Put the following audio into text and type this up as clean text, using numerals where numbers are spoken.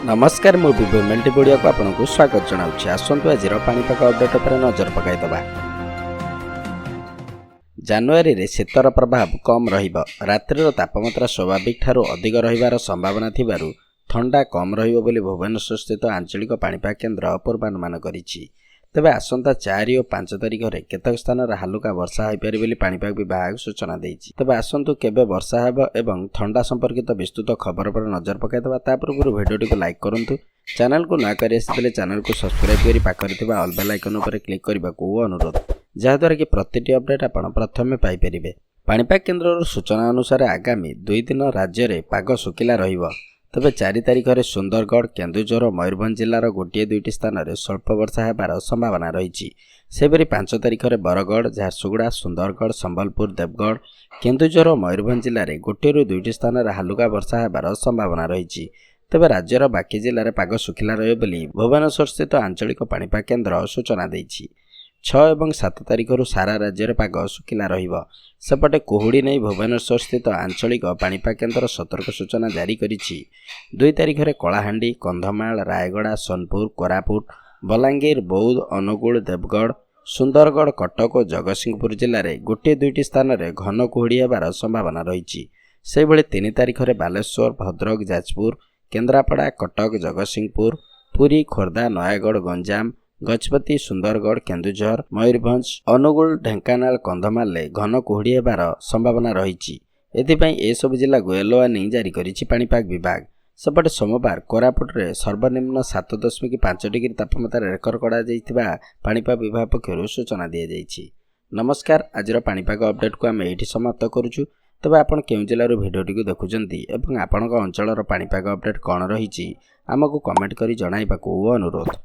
नमस्कार मु विभु मेल्टीपीडिया को आपको स्वागत जनाऊँ। आसतु आज पाणीपाग अपडेट पर नजर पकाइदबा। जानुआरी रे शीतर प्रभाव कम रहिबो। रात्रिर तापमात्रा स्वाभाविक ठारू अधिक रहिबार संभावना थिबारु ठंडा कम रहिबो बोली भुवनेश्वर स्थित आंचलिक पाणीपाग केन्द्र पूर्वानुमान करिछि। तेबे आसंता 4 और 5 तारिख में केतक स्थान हालुका वर्षा होइपारे बोली पाणीपाग विभाग सूचना देइछि। तेबे आसंतु केबे वर्षा हेबो एवं ठंडा संपर्कित विस्तृत खबर पर नजर पकाइदबा। ता पूर्व भिडियोटी को लाइक करंतु, चैनल को नया करि आसिले चैनल को सब्सक्राइब करी पाखरे थिबा ऑल बेल आइकन पर क्लिक करबा को अनुरोध, जहा द्वारा कि प्रतिटी अपडेट आपण प्रथमे पाई परिबे। पाणीपाग केन्द्र सूचना अनुसार आगामी 2 दिन राज्य में पाग सुखिला रहिबो। तबे 4 तारिख में सुंदरगढ़, केन्दुझर और मयूरभंज जिलार गोटे 2टी स्थान में स्वल्प वर्षा होबार संभावना रही। सेपरी 5 तारिख में बरगढ़, झारसुगुड़ा, सुंदरगढ़, संबलपुर, देवगढ़, केन्दुझर और मयूरभंज जिले में गोटे 2टी स्थान में हालुका वर्षा होबार संभावना रही। तेबे राज्यर बाकी जिले में पाग सुखिला रहे बोली भुवनेश्वर स्थित आंचलिक पाणीपाग केन्द्र सूचना देइछि। 6 और 7 तारिख सारा राज्य में पाग सुखिला रहिबो। सेपटे कुहुड़ी नहीं भुवनेश्वर स्थित आंचलिक पाणीपाग केन्द्र सतर्क सूचना जारी करिछि। 2 तारिख में कलाहांडी, कंधमाल, रायगड़ा, सोनपुर, कोरापुट, बलांगीर, बौद्ध, अनुगुल, देवगढ़, सुंदरगढ़, कटक और जगतसिंहपुर जिले में गोटे 2टी स्थान में घन कुहुड़ी होबार संभावना रही। से 3 तारिख में बालेश्वर, भद्रक, जाजपुर, केन्द्रापड़ा, कटक, जगतसिंहपुर, पुरी, खोर्धा, नयागढ़, गंजाम, गजपति, सुंदरगढ़, केन्दुझर, मयूरभंज, अनुगुल, ढेंकानाल, कंधमाल घन कुहुड़ी होबार संभावना रही। एथिपाई सबु जिला को येलो वार्निंग जारी करिछि पाणीपाग विभाग। सेपटे सोमवार कोरापुट रे सर्वनिम्न 7.5 डिग्री तापमात्रा रेकर्ड करा जाइथिबा पाणीपाग विभाग पक्षरु सूचना दिया जाइछि। नमस्कार, आजिर पाणीपाग अपडेट को आम एठी समाप्त करूछु। तबे आपण केउ जिल्लार भिडियोटी को देखुचंती एवं आपणक अंचलर पाणीपाग अपडेट कौन रही आमको कमेंट करी जणाइबाकू अनुरोध।